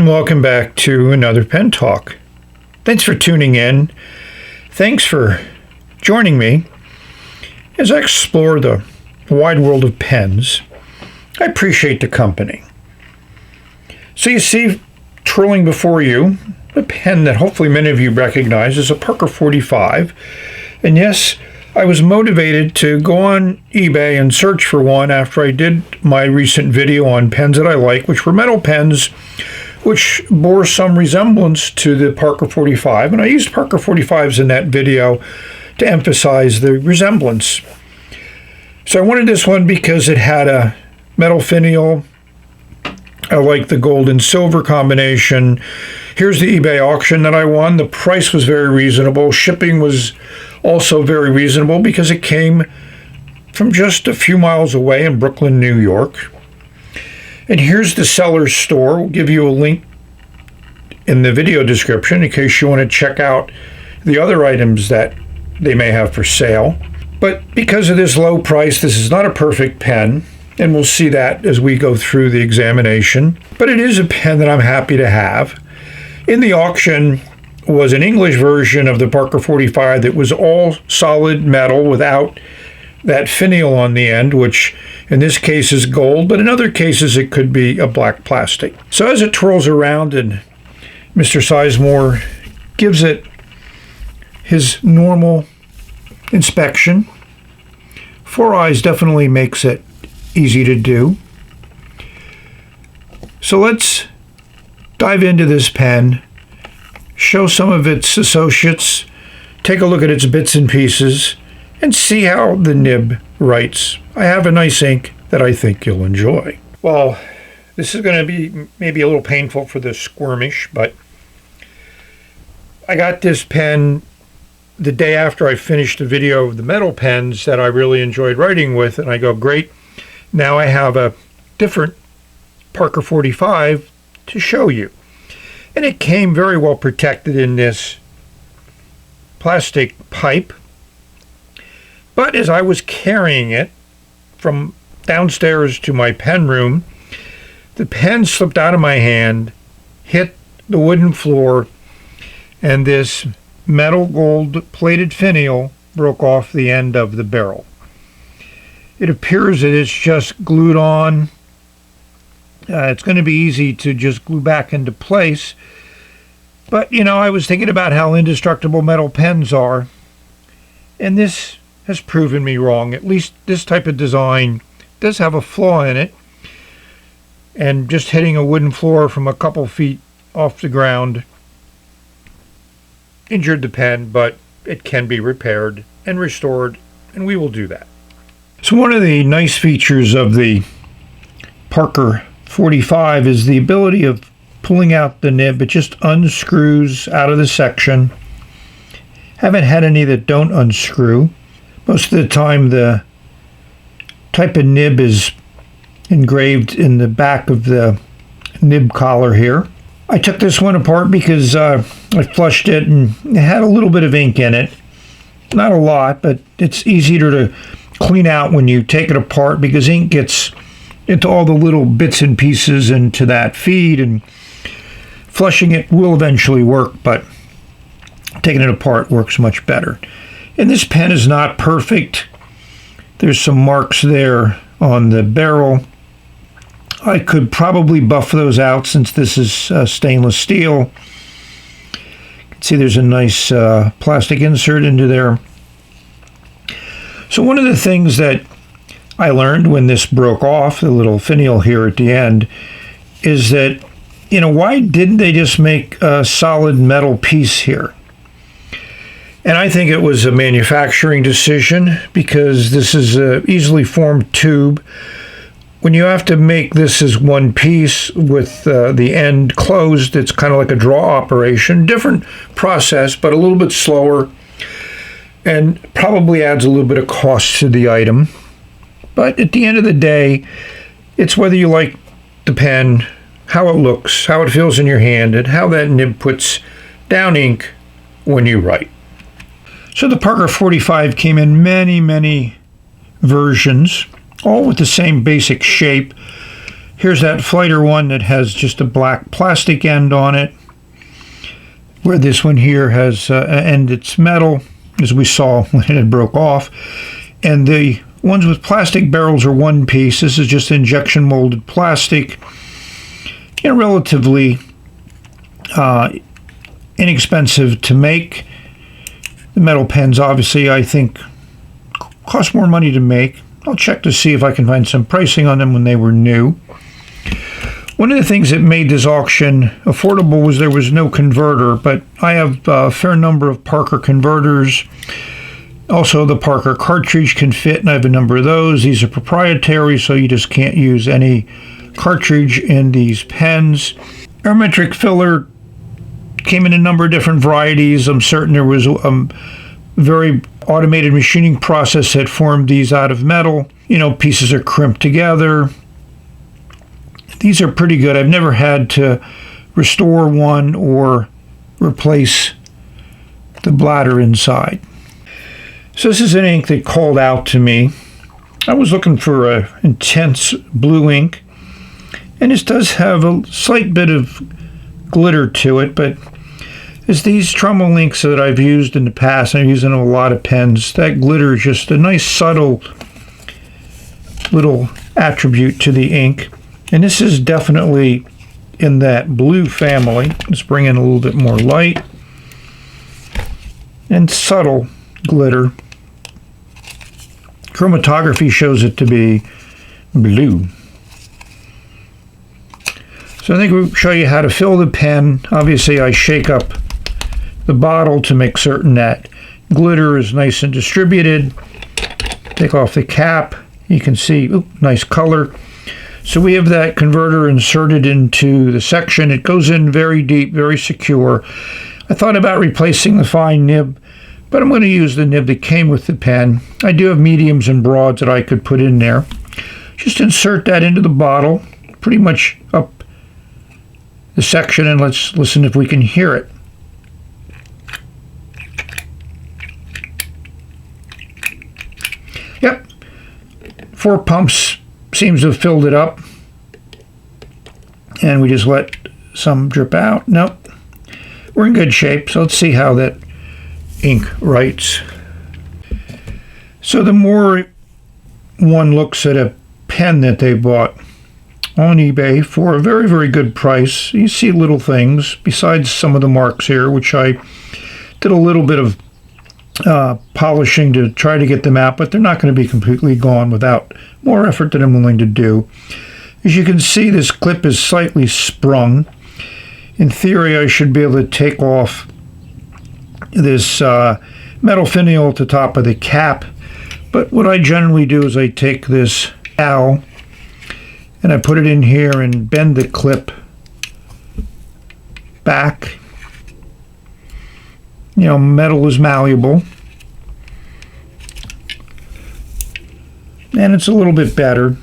and welcome back to another Pen Talk. Thanks for tuning in. Thanks for joining me as I explore the wide world of pens. I appreciate the company. So you see, twirling before you, a pen that hopefully many of you recognize is a Parker 45. And yes, I was motivated to go on eBay and search for one after I did my recent video on pens that I like, which were metal pens, which bore some resemblance to the Parker 45. And I used Parker 45s in that video to emphasize the resemblance. So I wanted this one because it had a metal finial. I like the gold and silver combination. Here's the eBay auction that I won. The price was very reasonable. Shipping was also very reasonable because it came from just a few miles away in Brooklyn, New York. And here's the seller's store. We'll give you a link in the video description in case you want to check out the other items that they may have for sale. But because of this low price, this is not a perfect pen, and we'll see that as we go through the examination. But it is a pen that I'm happy to have. In the auction was an English version of the Parker 45 that was all solid metal without that finial on the end, which in this case is gold, but in other cases it could be a black plastic. So as it twirls around and Mr. Sizemore gives it his normal inspection, 4 eyes definitely makes it easy to do. So let's dive into this pen, show some of its associates, take a look at its bits and pieces, and see how the nib writes. I have a nice ink that I think you'll enjoy. Well, this is going to be maybe a little painful for the squirmish, but I got this pen the day after I finished the video of the metal pens that I really enjoyed writing with, and I go, great, now I have a different Parker 45 to show you. And it came very well protected in this plastic pipe. But as I was carrying it from downstairs to my pen room, the pen slipped out of my hand, hit the wooden floor, and this metal gold plated finial broke off the end of the barrel. It appears that it's just glued on. It's going to be easy to just glue back into place. But, you know, I was thinking about how indestructible metal pens are, and this has proven me wrong. At least this type of design does have a flaw in it, and just hitting a wooden floor from a couple feet off the ground injured the pen, but it can be repaired and restored, and we will do that. So one of the nice features of the Parker 45 is the ability of pulling out the nib. It just unscrews out of the section. Haven't had any that don't unscrew. Most of the time the type of nib is engraved in the back of the nib collar here. I took this one apart because I flushed it and it had a little bit of ink in it. Not a lot, but it's easier to clean out when you take it apart because ink gets into all the little bits and pieces into that feed, and flushing it will eventually work, but taking it apart works much better. And this pen is not perfect. There's some marks there on the barrel. I could probably buff those out since this is stainless steel. You can see there's a nice plastic insert into there. So one of the things that I learned when this broke off, the little finial here at the end, is that, you know, why didn't they just make a solid metal piece here? And I think it was a manufacturing decision because this is an easily formed tube. When you have to make this as one piece with the end closed, it's kind of like a draw operation. Different process, but a little bit slower, and probably adds a little bit of cost to the item. But at the end of the day, it's whether you like the pen, how it looks, how it feels in your hand, and how that nib puts down ink when you write. So the Parker 45 came in many, many versions, all with the same basic shape. Here's that fighter one that has just a black plastic end on it, where this one here has an end that's metal, as we saw when it broke off. And the ones with plastic barrels are one piece. This is just injection molded plastic, and relatively inexpensive to make. The metal pens, obviously, I think cost more money to make. I'll check to see if I can find some pricing on them when they were new. One of the things that made this auction affordable was there was no converter, but I have a fair number of Parker converters. Also, the Parker cartridge can fit, and I have a number of those. These are proprietary, so you just can't use any cartridge in these pens. Aerometric filler came in a number of different varieties. I'm certain there was a very automated machining process that formed these out of metal. You know, pieces are crimped together. These are pretty good. I've never had to restore one or replace the bladder inside. So this is an ink that called out to me. I was looking for an intense blue ink, and this does have a slight bit of glitter to it, but as these Trommel inks that I've used in the past, I'm using a lot of pens, that glitter is just a nice subtle little attribute to the ink. And this is definitely in that blue family. Let's bring in a little bit more light and subtle glitter. Chromatography shows it to be blue. So I think we'll show you how to fill the pen. Obviously, I shake up the bottle to make certain that glitter is nice and distributed. Take off the cap. You can see, nice color. So we have that converter inserted into the section. It goes in very deep, very secure. I thought about replacing the fine nib, but I'm going to use the nib that came with the pen. I do have mediums and broads that I could put in there. Just insert that into the bottle, pretty much up the section, and let's listen if we can hear it. Yep, 4 pumps seems to have filled it up, and we just let some drip out. Nope, we're in good shape. So let's see how that ink writes. So the more one looks at a pen that they bought on eBay for a very, very good price, you see little things besides some of the marks here, which I did a little bit of polishing to try to get them out, but they're not going to be completely gone without more effort than I'm willing to do. As you can see, this clip is slightly sprung. In theory, I should be able to take off this metal finial at the top of the cap, but what I generally do is I take this dowel and I put it in here and bend the clip back. You know, metal is malleable, and it's a little bit better.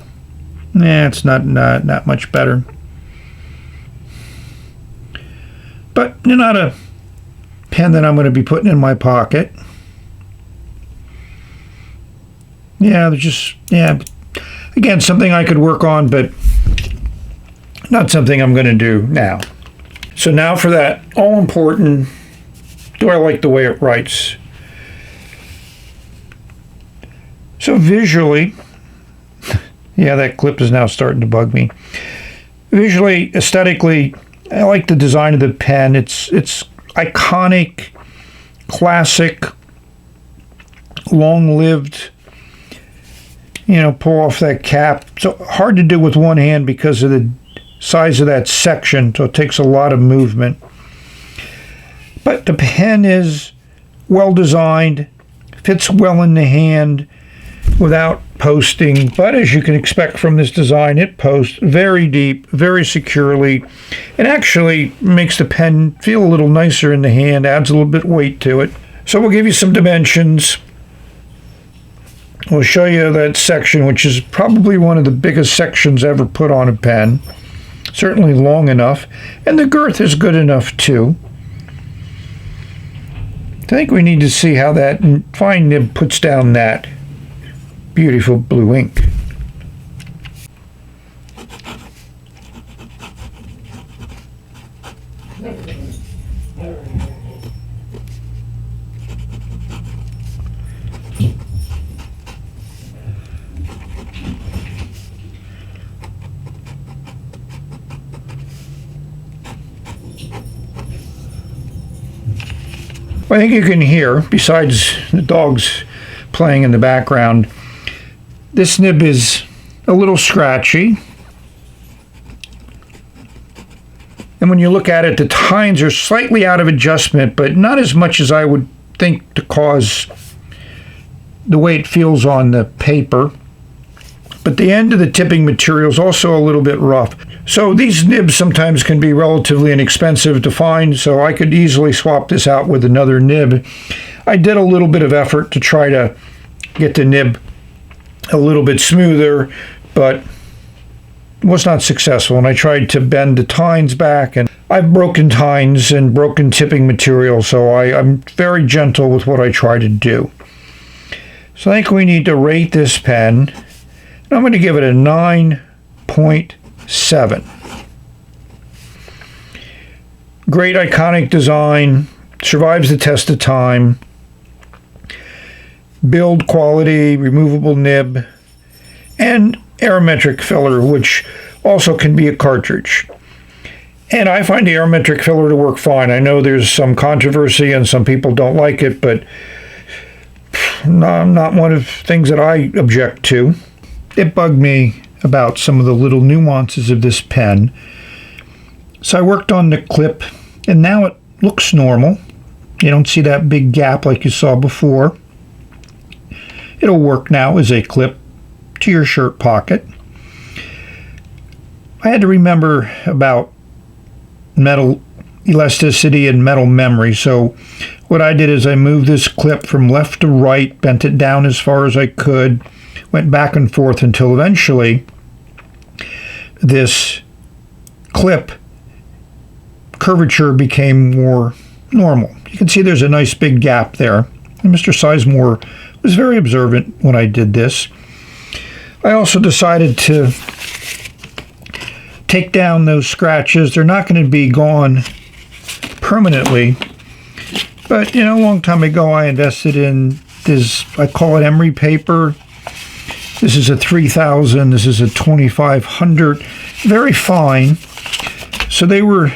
It's not much better, but you're not a pen that I'm going to be putting in my pocket. They're just, again, something I could work on, but not something I'm going to do now. So now for that all-important, do I like the way it writes? So visually, that clip is now starting to bug me. Visually, aesthetically, I like the design of the pen. It's iconic, classic, long-lived. Pull off that cap. So hard to do with one hand because of the size of that section, so it takes a lot of movement. But the pen is well designed, fits well in the hand without posting. But as you can expect from this design, it posts very deep, very securely, and actually makes the pen feel a little nicer in the hand, adds a little bit of weight to it. So we'll give you some dimensions. We'll show you that section, which is probably one of the biggest sections ever put on a pen. Certainly long enough, and the girth is good enough too. I think we need to see how that fine nib puts down that beautiful blue ink. I think you can hear, besides the dogs playing in the background, this nib is a little scratchy. And when you look at it, the tines are slightly out of adjustment, but not as much as I would think to cause the way it feels on the paper. But the end of the tipping material is also a little bit rough. So these nibs sometimes can be relatively inexpensive to find, so I could easily swap this out with another nib. I did a little bit of effort to try to get the nib a little bit smoother, but was not successful, and I tried to bend the tines back, and I've broken tines and broken tipping material, so I'm very gentle with what I try to do. So I think we need to rate this pen, and I'm going to give it a 9.7. Great iconic design, survives the test of time, build quality, removable nib, and aerometric filler, which also can be a cartridge. And I find the aerometric filler to work fine. I know there's some controversy and some people don't like it, but not one of the things that I object to. It bugged me about some of the little nuances of this pen. So I worked on the clip, and now it looks normal. You don't see that big gap like you saw before. It'll work now as a clip to your shirt pocket. I had to remember about metal elasticity and metal memory, so what I did is I moved this clip from left to right, bent it down as far as I could, went back and forth until eventually this clip curvature became more normal. You can see there's a nice big gap there, and Mr. Sizemore was very observant when I did this. I also decided to take down those scratches. They're not going to be gone permanently, but a long time ago I invested in this, I call it emery paper. This is a 3000, this is a 2500, very fine. So they were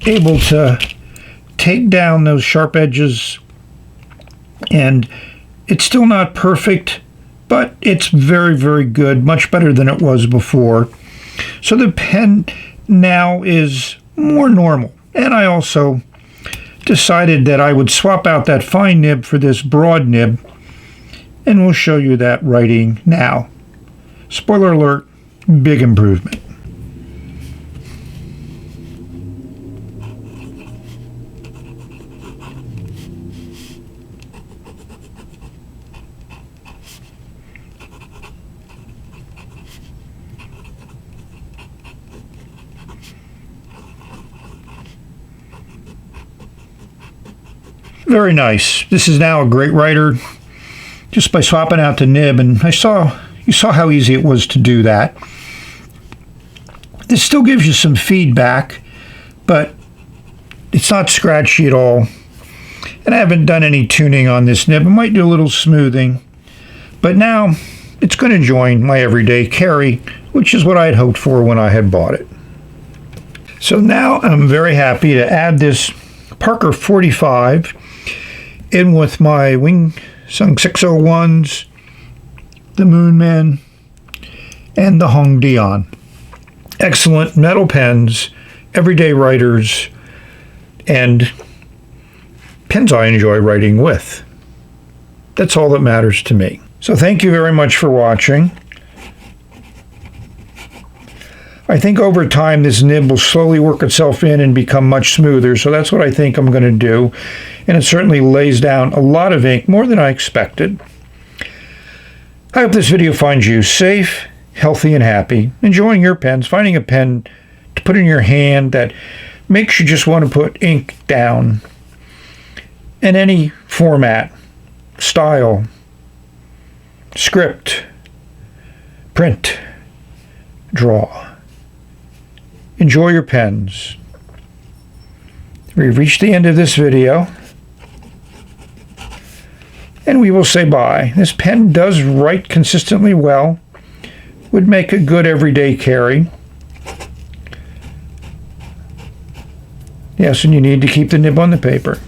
able to take down those sharp edges, and it's still not perfect, but it's very, very good, much better than it was before. So the pen now is more normal. And I also decided that I would swap out that fine nib for this broad nib, and we'll show you that writing now. Spoiler alert, big improvement. Very nice. This is now a great writer just by swapping out the nib, and you saw how easy it was to do that. This still gives you some feedback, but it's not scratchy at all. And I haven't done any tuning on this nib. I might do a little smoothing, but now it's going to join my everyday carry, which is what I had hoped for when I had bought it. So now I'm very happy to add this Parker 45 in with my Wing Sung 601s, the Moonman, and the Hong Dion. Excellent metal pens, everyday writers, and pens I enjoy writing with. That's all that matters to me. So thank you very much for watching. I think over time this nib will slowly work itself in and become much smoother, so that's what I think I'm going to do. And it certainly lays down a lot of ink, more than I expected. I hope this video finds you safe, healthy, and happy, enjoying your pens, finding a pen to put in your hand that makes you just want to put ink down in any format, style, script, print, draw. Enjoy your pens. We've reached the end of this video, and we will say bye. This pen does write consistently well, would make a good everyday carry. Yes, and you need to keep the nib on the paper.